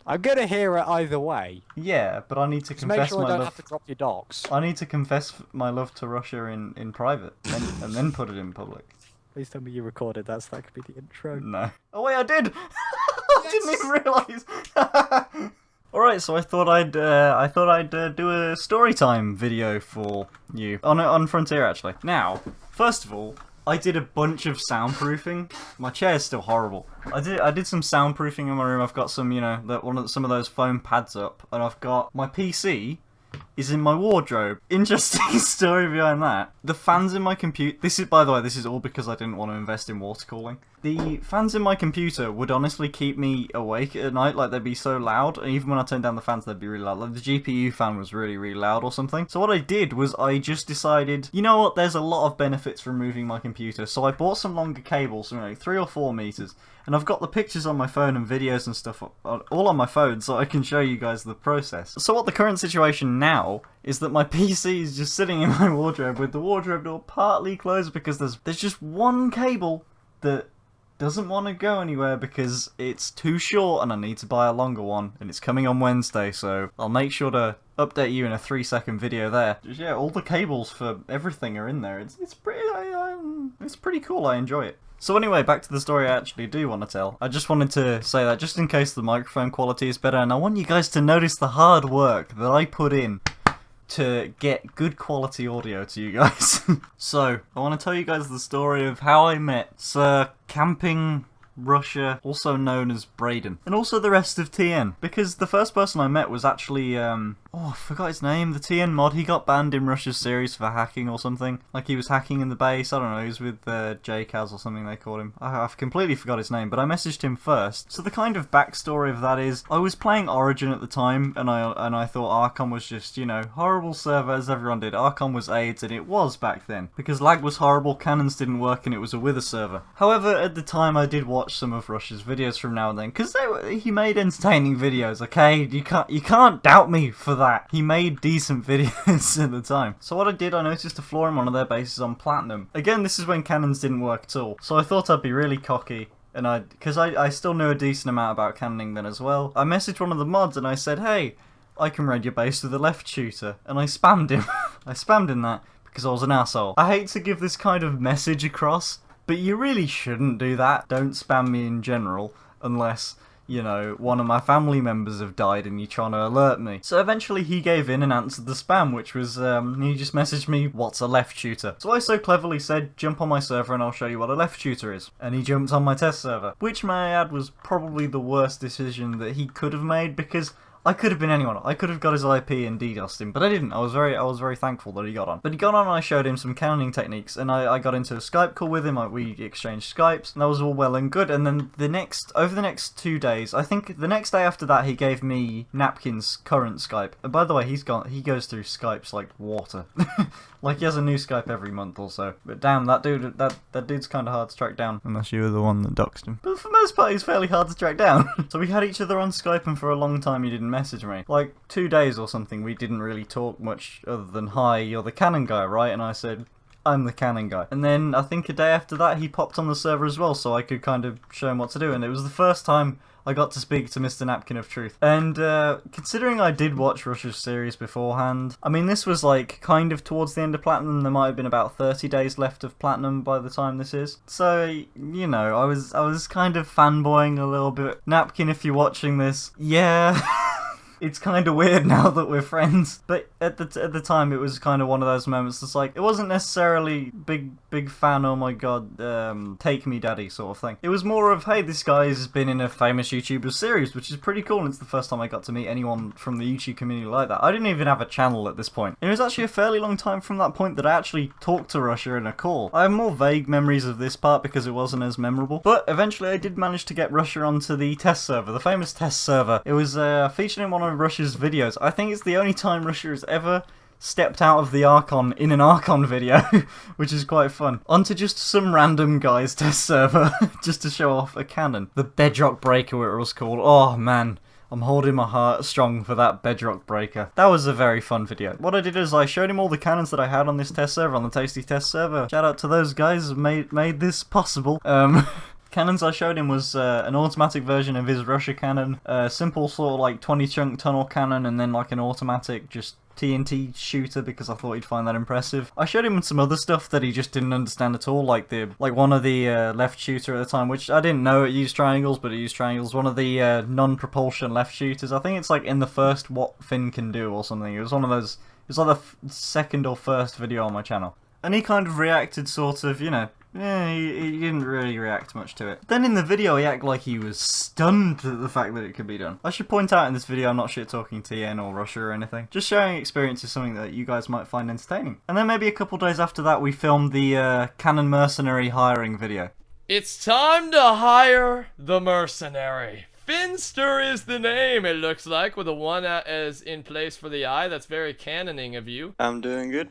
I'm gonna hear it either way. Yeah, but I need to Just make confess sure I my don't have to love. drop your dogs. I need to confess my love to Russia in private, and then put it in public. Please tell me you recorded that so that could be the intro. No. Oh wait, I did. I didn't even Yes! realise. All right, so I thought I'd do a story time video for you on Frontier actually. Now, first of all, I did a bunch of soundproofing. My chair's still horrible. I did some soundproofing in my room. I've got some some of those foam pads up, and I've got my PC is in my wardrobe. Interesting story behind that. The fans in my computer. This is, by the way, this is all because I didn't want to invest in water cooling. The fans in my computer would honestly keep me awake at night, like they'd be so loud, and even when I turned down the fans, they'd be really loud. Like the GPU fan was really, really loud or something. So what I did was I just decided, you know what, there's a lot of benefits from moving my computer, so I bought some longer cables, 3 or 4 meters, and I've got the pictures on my phone and videos and stuff all on my phone, so I can show you guys the process. So what the current situation now is that my PC is just sitting in my wardrobe with the wardrobe door partly closed because there's just one cable that doesn't want to go anywhere because it's too short and I need to buy a longer one, and it's coming on Wednesday, so I'll make sure to update you in a 3-second video there. Just, yeah, all the cables for everything are in there. It's pretty cool. I enjoy it. So anyway, back to the story I actually do want to tell. I just wanted to say that just in case the microphone quality is better, and I want you guys to notice the hard work that I put in to get good quality audio to you guys. So, I want to tell you guys the story of how I met TheCampingRusher, also known as Braden, and also the rest of TN, because the first person I met was actually, I forgot his name, the TN mod. He got banned in Russia's series for hacking or something. Like he was hacking in the base, I don't know, he was with JCaz or something they called him. I've completely forgot his name, but I messaged him first. So the kind of backstory of that is, I was playing Origin at the time, and I thought Archon was just, horrible server as everyone did. Archon was AIDS, and it was back then. Because lag was horrible, cannons didn't work, and it was a Wither server. However, at the time I did watch some of Russia's videos from now and then, because he made entertaining videos, okay? You can't doubt me for that. He made decent videos at the time. So what I did, I noticed a flaw in one of their bases on Platinum. Again, this is when cannons didn't work at all. So I thought I'd be really cocky, and because I still knew a decent amount about cannoning then as well. I messaged one of the mods and I said, hey, I can raid your base with a left shooter. And I spammed him. I spammed him that because I was an asshole. I hate to give this kind of message across, but you really shouldn't do that. Don't spam me in general, unless one of my family members have died and you're trying to alert me. So eventually he gave in and answered the spam, which was, he just messaged me, what's a left shooter? So I so cleverly said, jump on my server and I'll show you what a left shooter is. And he jumped on my test server, which may I add was probably the worst decision that he could have made, because I could have been anyone. I could have got his IP and DDoSed him, but I didn't. I was very thankful that he got on. But he got on and I showed him some cannoning techniques, and I got into a Skype call with him. We exchanged Skypes, and that was all well and good. And then over the next 2 days, I think the next day after that, he gave me Napkin's current Skype. And by the way, he goes through Skypes like water. Like he has a new Skype every month or so. But damn, that dude's kind of hard to track down. Unless you were the one that doxed him. But for the most part, he's fairly hard to track down. So we had each other on Skype, and for a long time he didn't message me. Like 2 days or something, we didn't really talk much other than, hi, you're the cannon guy, right? And I said, I'm the cannon guy. And then I think a day after that, he popped on the server as well, so I could kind of show him what to do. And it was the first time I got to speak to Mr. Napkin of Truth. And considering I did watch Russia's series beforehand, I mean, this was like kind of towards the end of Platinum. There might have been about 30 days left of Platinum by the time this is. So, I was kind of fanboying a little bit. Napkin, if you're watching this, yeah. It's kind of weird now that we're friends, but at the time it was kind of one of those moments that's like, it wasn't necessarily big fan, oh my god, take me daddy sort of thing. It was more of, hey, this guy has been in a famous YouTuber series, which is pretty cool, and it's the first time I got to meet anyone from the YouTube community like that. I didn't even have a channel at this point. It was actually a fairly long time from that point that I actually talked to Russia in a call. I have more vague memories of this part because it wasn't as memorable, but eventually I did manage to get Russia onto the test server, the famous test server. It was featured in one of Russia's videos. I think it's the only time Russia has ever stepped out of the Archon in an Archon video, which is quite fun. Onto just some random guy's test server, just to show off a cannon. The Bedrock Breaker, what it was called. Oh man, I'm holding my heart strong for that Bedrock Breaker. That was a very fun video. What I did is I showed him all the cannons that I had on this test server, on the Tasty test server. Shout out to those guys who made this possible. Cannons I showed him was an automatic version of his Russia cannon, a simple sort of like 20 chunk tunnel cannon, and then like an automatic just TNT shooter because I thought he'd find that impressive. I showed him some other stuff that he just didn't understand at all, like one of the left shooter at the time, which I didn't know it used triangles, but it used triangles. One of the non-propulsion left shooters. I think it's like in the first what Finn can do or something. It was one of those. It was like the second or first video on my channel, and he kind of reacted sort of, you know. Yeah, he didn't really react much to it. Then in the video, he acted like he was stunned at the fact that it could be done. I should point out in this video, I'm not shit-talking TN or Russia or anything. Just sharing experience is something that you guys might find entertaining. And then maybe a couple days after that, we filmed the Cannon Mercenary hiring video. It's time to hire the mercenary. Finster is the name, it looks like, with the one that is in place for the eye. That's very canoning of you. I'm doing good.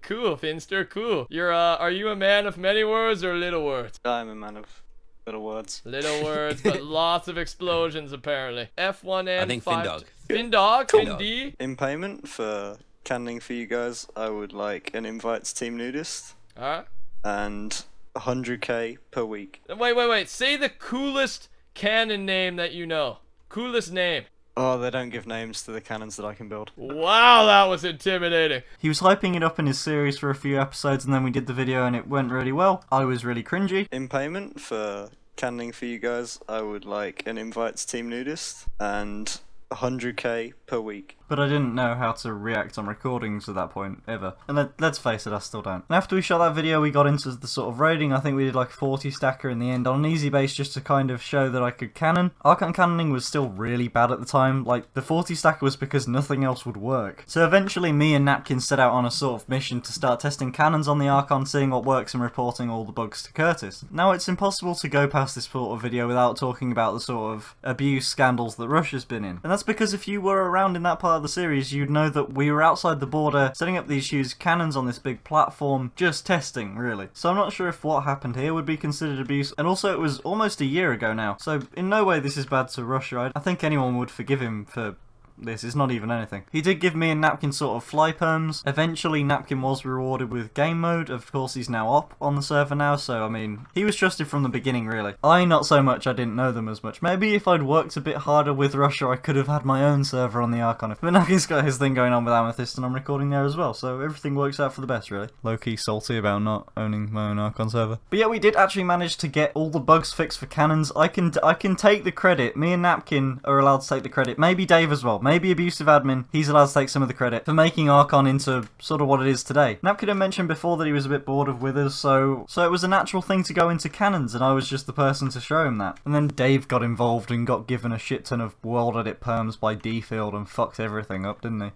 Cool, Finster, cool. Are you a man of many words or little words? I'm a man of little words. Little words, but lots of explosions, apparently. F1N. I think Findog. Findog? Cool. Findi? In payment for canning for you guys, I would like an invite to Team Nudist Alright. and 100k per week. Wait. Say the coolest cannon name that you know. Coolest name. Oh, they don't give names to the cannons that I can build. Wow, that was intimidating. He was hyping it up in his series for a few episodes, and then we did the video and it went really well. I was really cringy. In payment for canning for you guys, I would like an invite to Team Nudist and 100k per week. But I didn't know how to react on recordings at that point, ever. And let's face it, I still don't. And after we shot that video, we got into the sort of raiding. I think we did like 40 stacker in the end on an easy base just to kind of show that I could cannon. Archon cannoning was still really bad at the time. Like, the 40 stacker was because nothing else would work. So eventually me and Napkin set out on a sort of mission to start testing cannons on the Archon, seeing what works and reporting all the bugs to Curtis. Now, it's impossible to go past this sort of video without talking about the sort of abuse scandals that Russia's been in. And that's because if you were around in that part of the series, you'd know that we were outside the border, setting up these huge cannons on this big platform, just testing, really. So I'm not sure if what happened here would be considered abuse, and also it was almost a year ago now, so in no way this is bad to Russia. I think anyone would forgive him for this. Is not even anything. He did give me and Napkin sort of fly perms. Eventually Napkin was rewarded with game mode. Of course he's now up on the server now, so I mean, he was trusted from the beginning really. I not so much, I didn't know them as much. Maybe if I'd worked a bit harder with Russia I could have had my own server on the Archon. But Napkin's got his thing going on with Amethyst and I'm recording there as well, so everything works out for the best really. Low-key salty about not owning my own Archon server. But yeah, we did actually manage to get all the bugs fixed for cannons. I can take the credit. Me and Napkin are allowed to take the credit. Maybe Dave as well. Maybe Abusive Admin, he's allowed to take some of the credit for making Archon into sort of what it is today. Napkin had mentioned before that he was a bit bored of Withers, so it was a natural thing to go into cannons, and I was just the person to show him that. And then Dave got involved and got given a shit ton of world edit perms by D-Field and fucked everything up, didn't he?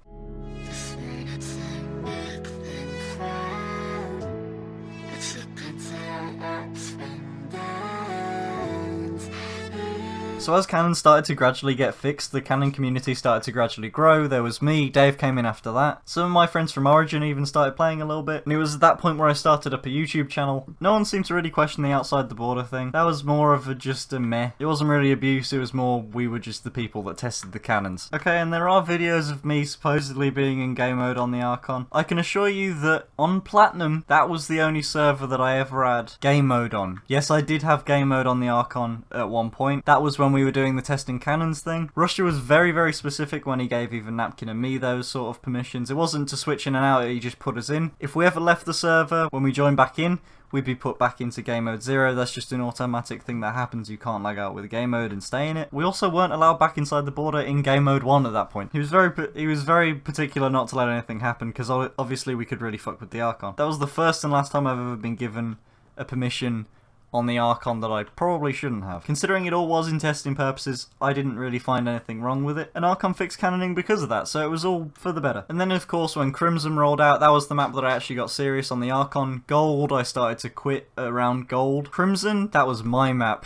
So as cannons started to gradually get fixed, the cannon community started to gradually grow. There was me, Dave came in after that. Some of my friends from Origin even started playing a little bit. And it was at that point where I started up a YouTube channel. No one seemed to really question the outside the border thing. That was more of just a meh. It wasn't really abuse, it was more we were just the people that tested the cannons. Okay, and there are videos of me supposedly being in game mode on the Archon. I can assure you that on Platinum, that was the only server that I ever had game mode on. Yes, I did have game mode on the Archon at one point. That was when we were doing the testing cannons thing. Russia was very, very specific when he gave even Napkin and me those sort of permissions. It wasn't to switch in and out, he just put us in. If we ever left the server, when we joined back in, we'd be put back into game mode 0. That's just an automatic thing that happens. You can't lag out with game mode and stay in it. We also weren't allowed back inside the border in game mode 1 at that point. He was very particular not to let anything happen because obviously we could really fuck with the Archon. That was the first and last time I've ever been given a permission on the Archon that I probably shouldn't have. Considering it all was in testing purposes, I didn't really find anything wrong with it, and Archon fixed cannoning because of that, so it was all for the better. And then of course when Crimson rolled out, that was the map that I actually got serious on the Archon. Gold, I started to quit around Gold. Crimson, that was my map.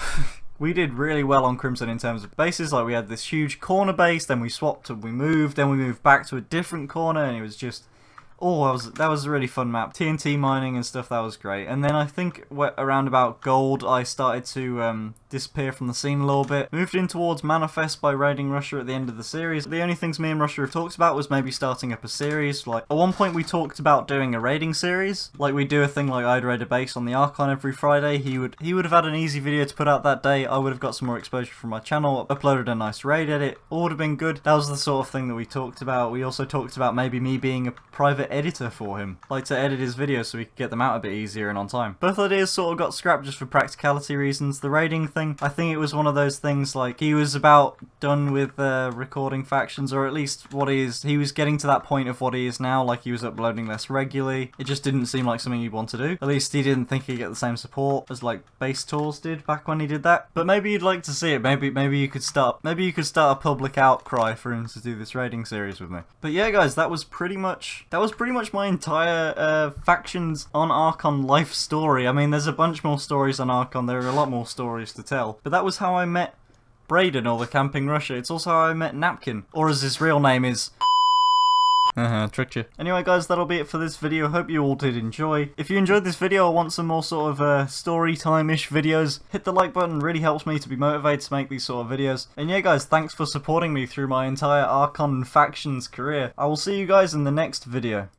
We did really well on Crimson in terms of bases. Like we had this huge corner base, then we swapped and we moved, then we moved back to a different corner, and it was just... oh, that was a really fun map. TNT mining and stuff, that was great. And then I think around about Gold, I started to disappear from the scene a little bit. Moved in towards Manifest by raiding Russia at the end of the series. The only things me and Russia have talked about was maybe starting up a series. Like, at one point we talked about doing a raiding series. Like, we do a thing like I'd raid a base on the Archon every Friday. He would have had an easy video to put out that day. I would have got some more exposure from my channel, uploaded a nice raid edit. All would have been good. That was the sort of thing that we talked about. We also talked about maybe me being a private editor for him. Like, to edit his videos so we could get them out a bit easier and on time. Both ideas sort of got scrapped just for practicality reasons. The raiding thing, I think it was one of those things like he was about done with recording factions, or at least he was getting to that point of what he is now, like he was uploading less regularly. It just didn't seem like something he'd want to do. At least he didn't think he'd get the same support as like base tours did back when he did that. But maybe you'd like to see it. Maybe you could start a public outcry for him to do this raiding series with me. But yeah, guys, that was pretty much my entire factions on Archon life story. I mean, there's a bunch more stories on Archon. There are a lot more stories to tell. But that was how I met Braden, or the Camping Rusher. It's also how I met Napkin, or as his real name is. Tricked you. Anyway, guys, that'll be it for this video. Hope you all did enjoy. If you enjoyed this video or want some more sort of story time-ish videos, hit the like button. Really helps me to be motivated to make these sort of videos. And yeah, guys, thanks for supporting me through my entire Archon and factions career. I will see you guys in the next video.